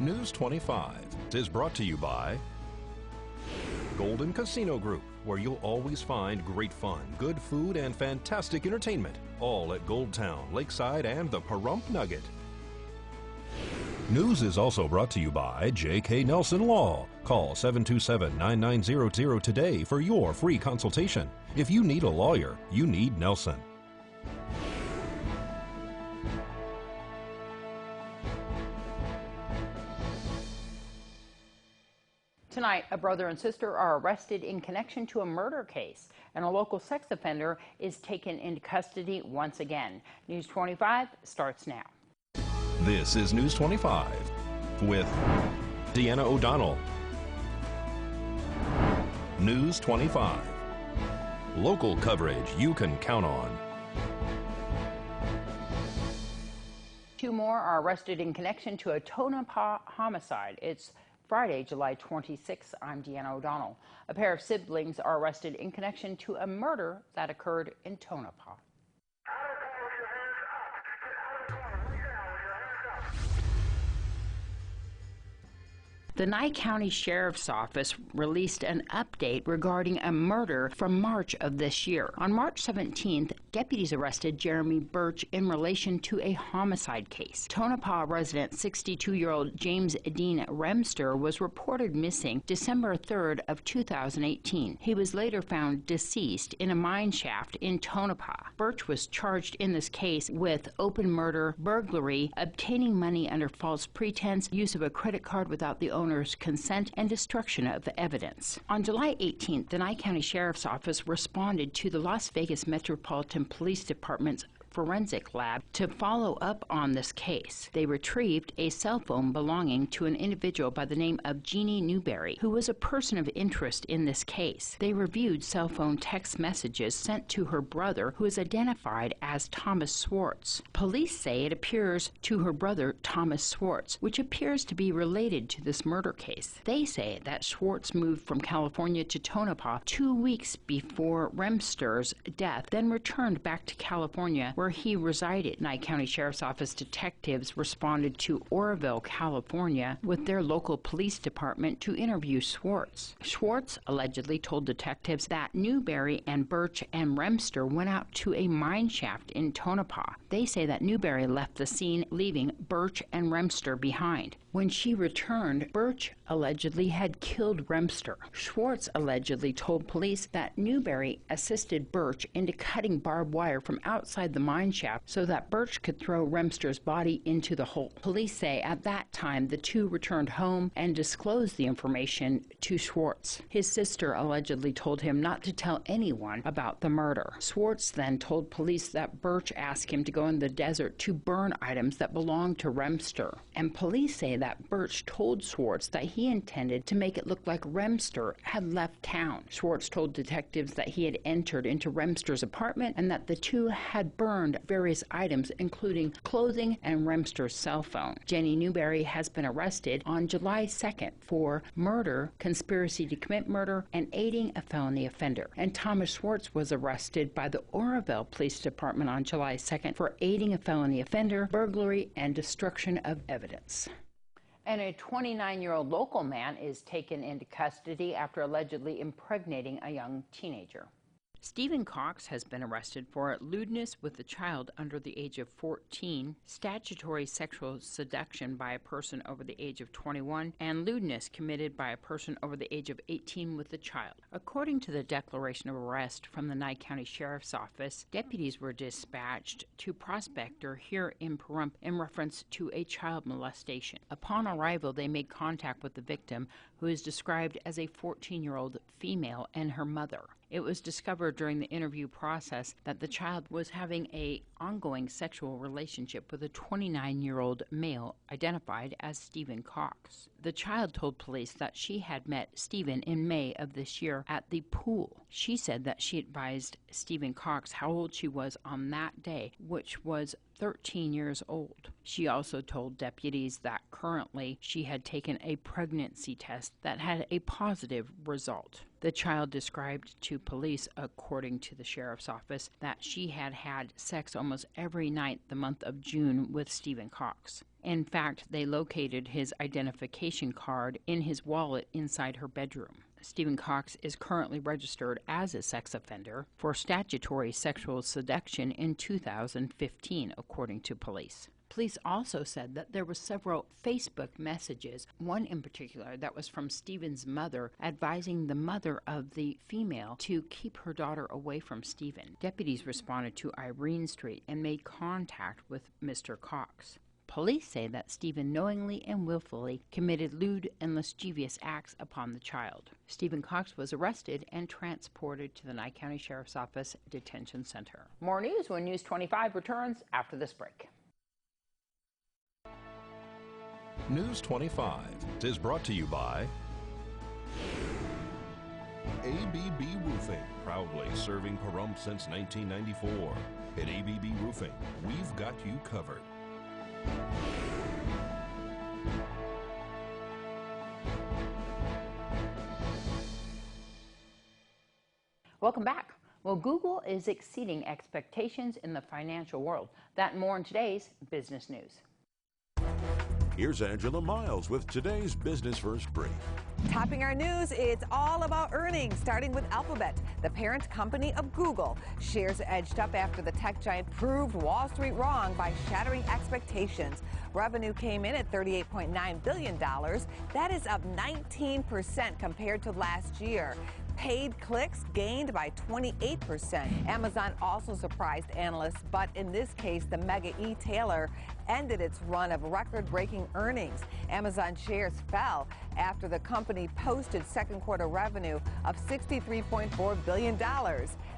News 25 is brought to you by Golden Casino Group, where you'll always find great fun, good food, and fantastic entertainment, all at Gold Town, Lakeside, and the Pahrump Nugget. News is also brought to you by J.K. Nelson Law. Call 727-9900 today for your free consultation. If you need a lawyer, you need Nelson. Tonight, a brother and sister are arrested in connection to a murder case, and a local sex offender is taken into custody once again. News 25 starts now. This is News 25 with Deanna O'Donnell. News 25. Local coverage you can count on. Two more are arrested in connection to a Tonopah homicide. It's Friday, July 26th. I'm Deanna O'Donnell. A pair of siblings are arrested in connection to a murder that occurred in Tonopah. The Nye County Sheriff's Office released an update regarding a murder from March of this year. On March 17th, deputies arrested Jeremy Birch in relation to a homicide case. Tonopah resident 62-year-old James Dean Remster was reported missing December 3rd of 2018. He was later found deceased in a mine shaft in Tonopah. Birch was charged in this case with open murder, burglary, obtaining money under false pretense, use of a credit card without the owner's consent, and destruction of evidence. On July 18th, the Nye County Sheriff's Office responded to the Las Vegas Metropolitan Police Department's forensic lab to follow up on this case. They retrieved a cell phone belonging to an individual by the name of Jeannie Newberry, who was a person of interest in this case. They reviewed cell phone text messages sent to her brother, who is identified as Thomas Swartz. Police say it appears to her brother, Thomas Swartz, which appears to be related to this murder case. They say that Swartz moved from California to Tonopah 2 weeks before Remster's death, then returned back to California, where he resided. Nye County Sheriff's Office detectives responded to Oroville, California, with their local police department to interview Swartz. Swartz allegedly told detectives that Newberry and Birch and Remster went out to a mine shaft in Tonopah. They say that Newberry left the scene, leaving Birch and Remster behind. When she returned, Birch allegedly had killed Remster. Swartz allegedly told police that Newberry assisted Birch into cutting barbed wire from outside the mine shaft so that Birch could throw Remster's body into the hole. Police say at that time the two returned home and disclosed the information to Swartz. His sister allegedly told him not to tell anyone about the murder. Swartz then told police that Birch asked him to go in the desert to burn items that belonged to Remster. And police say that Birch told Swartz that he intended to make it look like Remster had left town. Swartz told detectives that he had entered into Remster's apartment and that the two had burned various items, including clothing and Remster's cell phone. Jenny Newberry has been arrested on July 2nd for murder, conspiracy to commit murder, and aiding a felony offender. And Thomas Swartz was arrested by the Oroville Police Department on July 2nd for aiding a felony offender, burglary, and destruction of evidence. And a 29-year-old local man is taken into custody after allegedly impregnating a young teenager. Stephen Cox has been arrested for lewdness with a child under the age of 14, statutory sexual seduction by a person over the age of 21, and lewdness committed by a person over the age of 18 with a child. According to the declaration of arrest from the Nye County Sheriff's Office, deputies were dispatched to Prospector here in Pahrump in reference to a child molestation. Upon arrival, they made contact with the victim, who is described as a 14-year-old female, and her mother. It was discovered during the interview process that the child was having an ongoing sexual relationship with a 29-year-old male identified as Stephen Cox. The child told police that she had met Stephen in May of this year at the pool. She said that she advised Stephen Cox how old she was on that day, which was 13 years old. She also told deputies that currently she had taken a pregnancy test that had a positive result. The child described to police, according to the sheriff's office, that she had had sex almost every night the month of June with Stephen Cox. In fact, they located his identification card in his wallet inside her bedroom. Stephen Cox is currently registered as a sex offender for statutory sexual seduction in 2015, according to police. Police also said that there were several Facebook messages, one in particular that was from Stephen's mother, advising the mother of the female to keep her daughter away from Stephen. Deputies responded to Irene Street and made contact with Mr. Cox. Police say that Stephen knowingly and willfully committed lewd and mischievous acts upon the child. Stephen Cox was arrested and transported to the Nye County Sheriff's Office Detention Center. More news when News 25 returns after this break. News 25 is brought to you by ABB Roofing, proudly serving Pahrump since 1994. At ABB Roofing, we've got you covered. Welcome back. Well, Google is exceeding expectations in the financial world. That and more in today's Business News. Here's Angela Miles with today's Business First Brief. Topping our news, it's all about earnings, starting with Alphabet, the parent company of Google. Shares edged up after the tech giant proved Wall Street wrong by shattering expectations. Revenue came in at $38.9 billion. That is up 19% compared to last year. Paid clicks gained by 28%. Amazon also surprised analysts, but in this case, the mega e-tailer ended its run of record-breaking earnings. Amazon shares fell after the company posted second quarter revenue of $63.4 billion.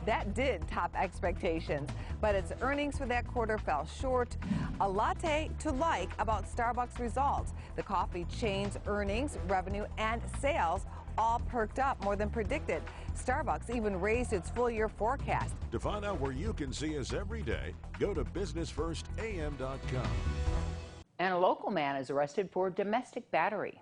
That did top expectations, but its earnings for that quarter fell short. A latte to like about Starbucks results. The coffee chain's earnings, revenue, and sales all perked up more than predicted. Starbucks even raised its full-year forecast. To find out where you can see us every day, go to businessfirstam.com. And a local man is arrested for domestic battery.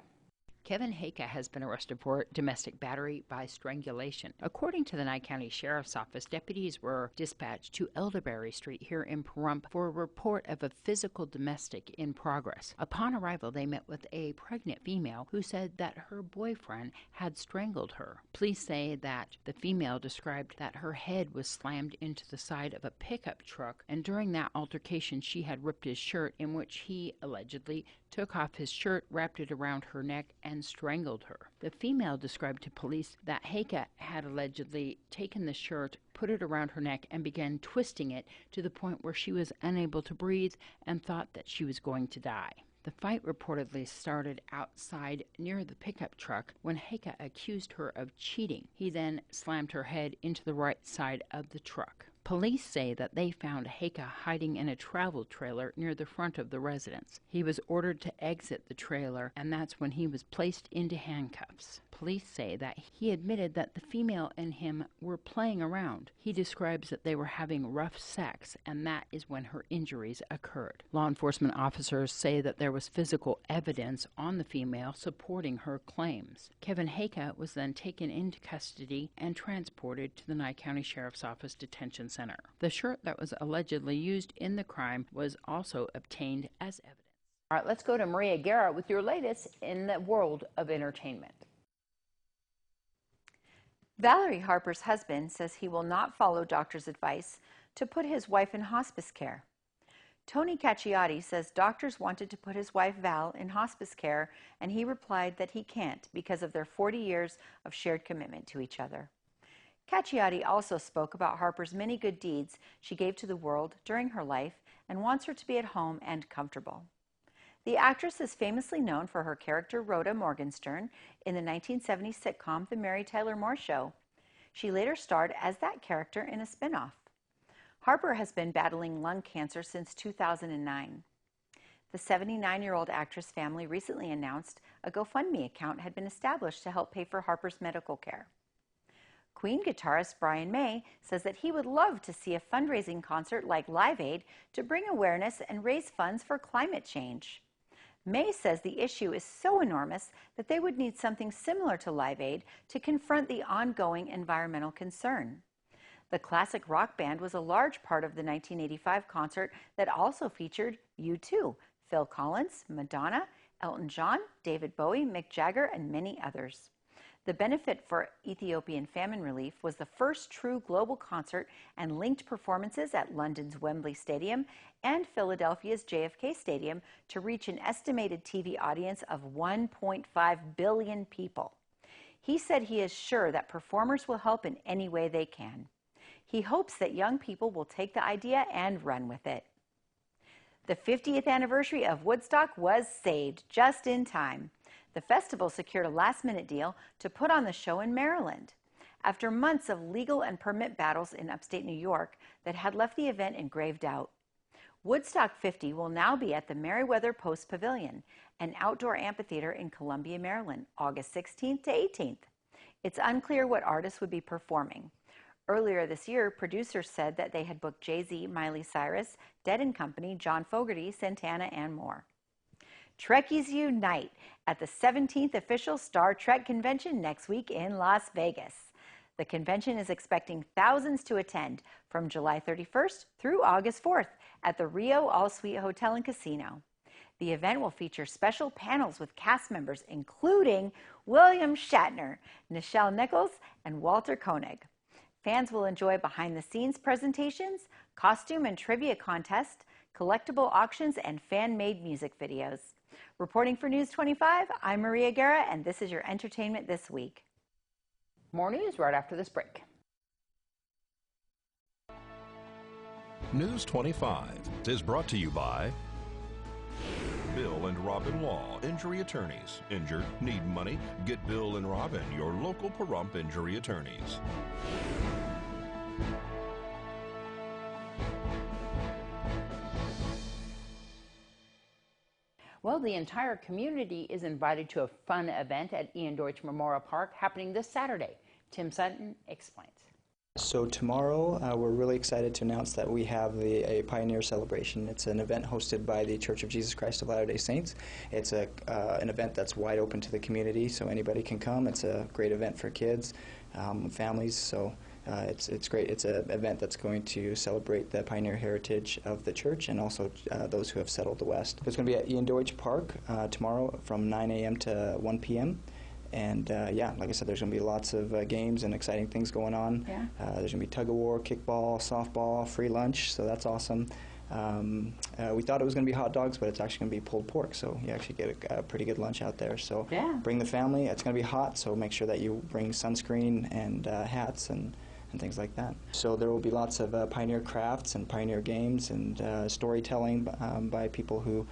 Kevin Haka has been arrested for domestic battery by strangulation. According to the Nye County Sheriff's Office, deputies were dispatched to Elderberry Street here in Pahrump for a report of a physical domestic in progress. Upon arrival, they met with a pregnant female who said that her boyfriend had strangled her. Police say that the female described that her head was slammed into the side of a pickup truck, and during that altercation, she had ripped his shirt, in which he allegedly took off his shirt, wrapped it around her neck, and strangled her. The female described to police that Haka had allegedly taken the shirt, put it around her neck, and began twisting it to the point where she was unable to breathe and thought that she was going to die. The fight reportedly started outside near the pickup truck when Haka accused her of cheating. He then slammed her head into the right side of the truck. Police say that they found Haka hiding in a travel trailer near the front of the residence. He was ordered to exit the trailer, and that's when he was placed into handcuffs. Police say that he admitted that the female and him were playing around. He describes that they were having rough sex, and that is when her injuries occurred. Law enforcement officers say that there was physical evidence on the female supporting her claims. Kevin Haka was then taken into custody and transported to the Nye County Sheriff's Office Detention Center. The shirt that was allegedly used in the crime was also obtained as evidence. All right, let's go to Maria Guerra with your latest in the world of entertainment. Valerie Harper's husband says he will not follow doctor's advice to put his wife in hospice care. Tony Cacciati says doctors wanted to put his wife Val in hospice care, and he replied that he can't because of their 40 years of shared commitment to each other. Cacciati also spoke about Harper's many good deeds she gave to the world during her life and wants her to be at home and comfortable. The actress is famously known for her character Rhoda Morgenstern in the 1970s sitcom The Mary Tyler Moore Show. She later starred as that character in a spin-off. Harper has been battling lung cancer since 2009. The 79-year-old actress family recently announced a GoFundMe account had been established to help pay for Harper's medical care. Queen guitarist Brian May says that he would love to see a fundraising concert like Live Aid to bring awareness and raise funds for climate change. May says the issue is so enormous that they would need something similar to Live Aid to confront the ongoing environmental concern. The classic rock band was a large part of the 1985 concert that also featured U2, Phil Collins, Madonna, Elton John, David Bowie, Mick Jagger, and many others. The benefit for Ethiopian famine relief was the first true global concert and linked performances at London's Wembley Stadium and Philadelphia's JFK Stadium to reach an estimated TV audience of 1.5 billion people. He said he is sure that performers will help in any way they can. He hopes that young people will take the idea and run with it. The 50th anniversary of Woodstock was saved just in time. The festival secured a last-minute deal to put on the show in Maryland. After months of legal and permit battles in upstate New York that had left the event in grave doubt, Woodstock 50 will now be at the Meriwether Post Pavilion, an outdoor amphitheater in Columbia, Maryland, August 16th to 18th. It's unclear what artists would be performing. Earlier this year, producers said that they had booked Jay-Z, Miley Cyrus, Dead & Company, John Fogerty, Santana, and more. Trekkies unite at the 17th official Star Trek convention next week in Las Vegas. The convention is expecting thousands to attend from July 31st through August 4th at the Rio All-Suite Hotel and Casino. The event will feature special panels with cast members including William Shatner, Nichelle Nichols, and Walter Koenig. Fans will enjoy behind-the-scenes presentations, costume and trivia contests, collectible auctions, and fan-made music videos. Reporting for News 25, I'm Maria Guerra, and this is your entertainment this week. More news right after this break. News 25 is brought to you by Bill and Robin Law, injury attorneys. Injured, need money? Get Bill and Robin, your local Pahrump injury attorneys. Well, the entire community is invited to a fun event at Ian Deutsch Memorial Park happening this Saturday. Tim Sutton explains. So tomorrow, we're really excited to announce that we have a Pioneer Celebration. It's an event hosted by the Church of Jesus Christ of Latter-day Saints. It's an event that's wide open to the community, so anybody can come. It's a great event for kids, families, so it's great. It's an event that's going to celebrate the pioneer heritage of the church and also those who have settled the West. It's going to be at Ian Deutsch Park tomorrow from 9 a.m. to 1 p.m. And yeah, like I said, there's going to be lots of games and exciting things going on. Yeah. There's going to be tug-of-war, kickball, softball, free lunch, so that's awesome. We thought it was going to be hot dogs, but it's actually going to be pulled pork, so you actually get a pretty good lunch out there. So yeah. Bring the family. It's going to be hot, so make sure that you bring sunscreen and hats and things like that. So there will be lots of pioneer crafts and pioneer games and storytelling by people who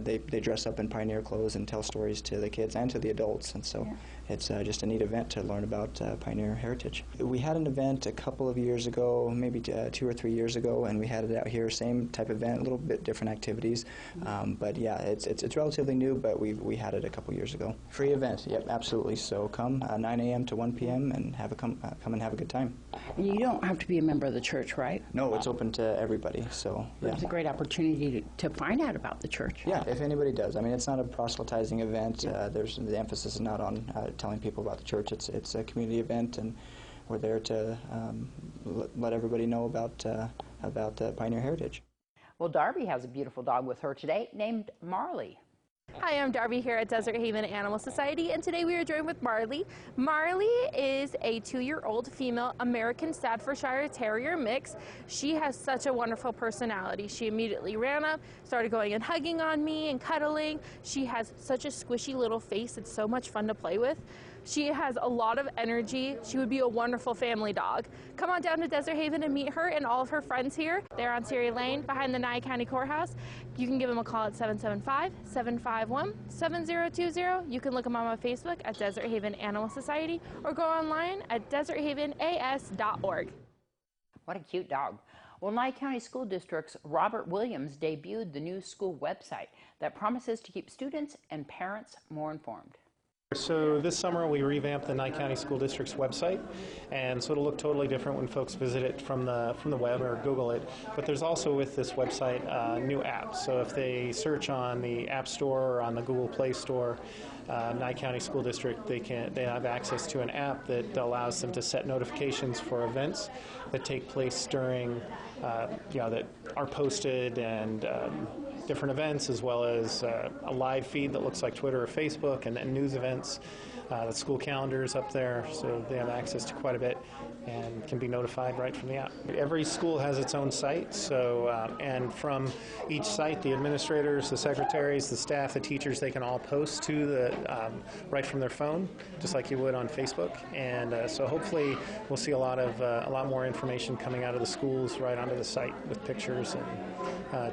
they dress up in pioneer clothes and tell stories to the kids and to the adults, and so it's just a neat event to learn about pioneer heritage. We had an event a couple of years ago, maybe 2 or 3 years ago, and we had it out here, same type of event, a little bit different activities, but yeah, it's relatively new, but we had it a couple years ago. Free event, yep, absolutely. So come 9 a.m. to 1 p.m. and come and have a good time. And you don't have to be a member of the church, right? No, it's open to everybody. So yeah. It's a great opportunity to find out about the church. Yeah, if anybody does. I mean, it's not a proselytizing event. The emphasis is not on telling people about the church. It's a community event, and we're there to let everybody know about pioneer heritage. Well, Darby has a beautiful dog with her today named Marley. Hi, I'm Darby here at Desert Haven Animal Society, and today we are joined with Marley. Marley is a 2-year-old female American Staffordshire Terrier mix. She has such a wonderful personality. She immediately ran up, started going and hugging on me and cuddling. She has such a squishy little face. It's so much fun to play with. She has a lot of energy. She would be a wonderful family dog. Come on down to Desert Haven and meet her and all of her friends here. They're on Siri Lane behind the Nye County Courthouse. You can give them a call at 775-751-7020. You can look them on my Facebook at Desert Haven Animal Society or go online at deserthavenas.org. What a cute dog. Well, Nye County School District's Robert Williams debuted the new school website that promises to keep students and parents more informed. So this summer we revamped the Nye County School District's website, and so it'll look totally different when folks visit it from the web or Google it. But there's also with this website new apps. So if they search on the App Store or on the Google Play Store, Nye County School District, they have access to an app that allows them to set notifications for events that take place during, that are posted and different events, as well as a live feed that looks like Twitter or Facebook, and news events. The school calendar is up there, so they have access to quite a bit and can be notified right from the app. Every school has its own site, so and from each site, the administrators, the secretaries, the staff, the teachers, they can all post to the right from their phone, just like you would on Facebook. And so hopefully we'll see a lot more information coming out of the schools right onto the site with pictures and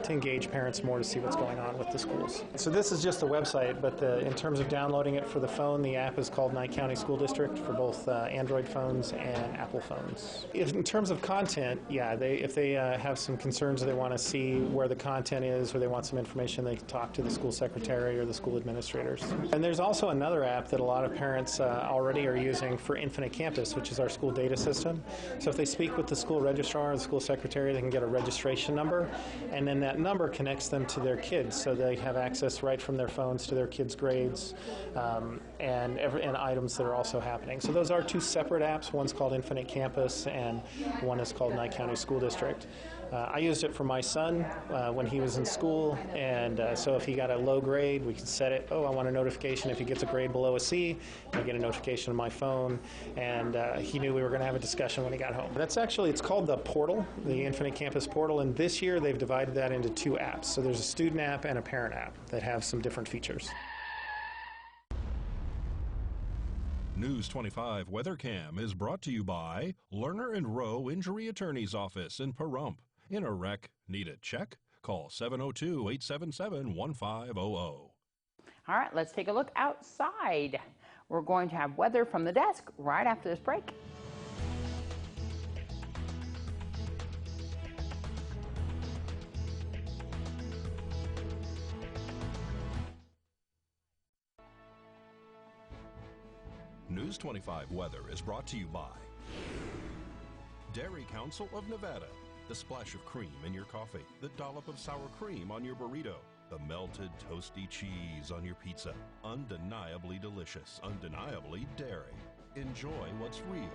to engage parents more to see what's going on with the schools. So this is just the website, but in terms of downloading it for the phone, the app is called Nye County School District for both Android phones and Apple phones. In terms of content, yeah, if they have some concerns or they want to see where the content is or they want some information, they can talk to the school secretary or the school administrators. And there's also another app that a lot of parents already are using for Infinite Campus, which is our school data system. So if they speak with the school registrar or the school secretary, they can get a registration number, and then that number connects them to their kids, so they have access right from their phones to their kids' grades and items that are also happening. So those are two separate apps. One's called Infinite Campus and one is called Nye County School District. I used it for my son when he was in school, and so if he got a low grade, we could set it, I want a notification if he gets a grade below a C, I get a notification on my phone, and he knew we were going to have a discussion when he got home. It's called the portal, the Infinite Campus portal, and this year they've divided that into two apps. So there's a student app and a parent app that have some different features. News 25 Weather Cam is brought to you by Lerner and Rowe Injury Attorney's Office in Pahrump. In a wreck, need a check? Call 702-877-1500. All right, let's take a look outside. We're going to have weather from the desk right after this break. News 25 Weather is brought to you by Dairy Council of Nevada. The splash of cream in your coffee, the dollop of sour cream on your burrito, the melted toasty cheese on your pizza. Undeniably delicious, undeniably dairy. Enjoy what's real.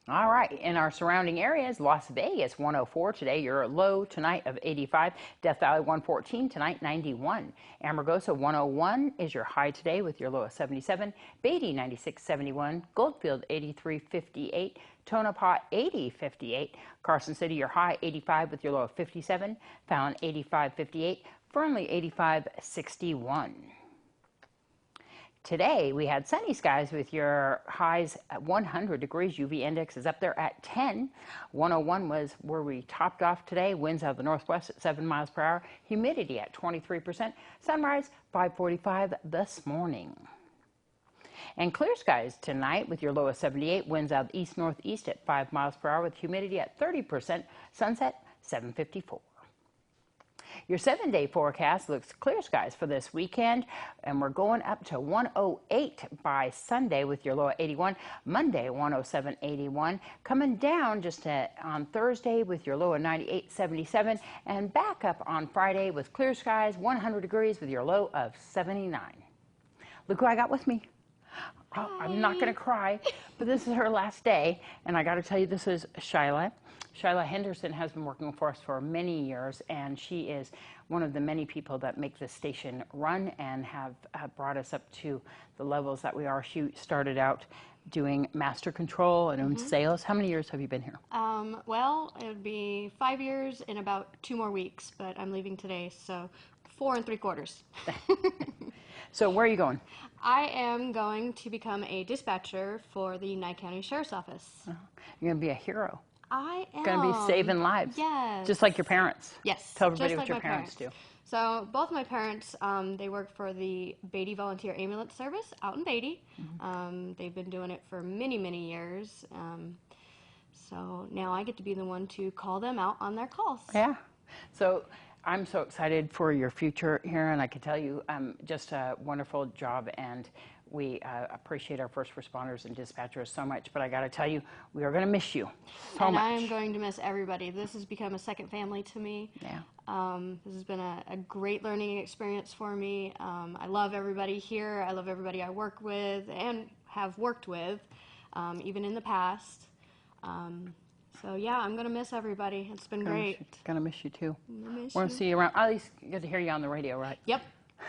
All right, in our surrounding areas, Las Vegas 104 today, your low tonight of 85. Death Valley 114 tonight, 91. Amargosa 101 is your high today with your low of 77. Beatty 96.71. Goldfield 83.58. Tonopah 80.58. Carson City your high 85 with your low of 57. Fallon 85.58. Fernley 85.61. Today, we had sunny skies with your highs at 100 degrees. UV index is up there at 10. 101 was where we topped off today. Winds out of the northwest at 7 miles per hour. Humidity at 23%. Sunrise 5:45 this morning. And clear skies tonight with your low of 78. Winds out east-northeast at 5 miles per hour with humidity at 30%. Sunset 7:54. Your 7-day forecast looks clear skies for this weekend, and we're going up to 108 by Sunday with your low at 81. Monday, 107, 81. Coming down just on Thursday with your low at 98, 77. And back up on Friday with clear skies, 100 degrees with your low of 79. Look who I got with me. Oh, I'm not going to cry, but this is her last day, and I got to tell you, this is Shyla. Shyla Henderson has been working for us for many years, and she is one of the many people that make this station run and have brought us up to the levels that we are. She started out doing master control and sales. How many years have you been here? Well, it would be 5 years in about 2 more weeks, but I'm leaving today, so 4 3/4. So where are you going? I am going to become a dispatcher for the Nye County Sheriff's Office. You're going to be a hero. I am. Going to be saving lives. Yes. Just like your parents. Yes. Tell everybody just what like your parents do. So both my parents, they work for the Beatty Volunteer Ambulance Service out in Beatty. They've been doing it for many, many years. So now I get to be the one to call them out on their calls. Yeah. So I'm so excited for your future here, and I can tell you just a wonderful job, and we appreciate our first responders and dispatchers so much, but I got to tell you, we are going to miss you so much. And I'm going to miss everybody. This has become a second family to me. Yeah. This has been a great learning experience for me. I love everybody here. I love everybody I work with, and have worked with, even in the past. So yeah, I'm gonna miss everybody. It's been great. Gonna miss you too. Miss We're gonna you. see you around. At least get to hear you on the radio, right? Yep.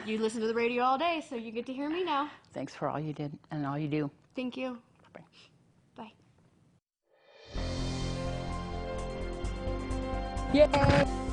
You listen to the radio all day, so you get to hear me now. Thanks for all you did and all you do. Thank you. Bye. Bye. Yay!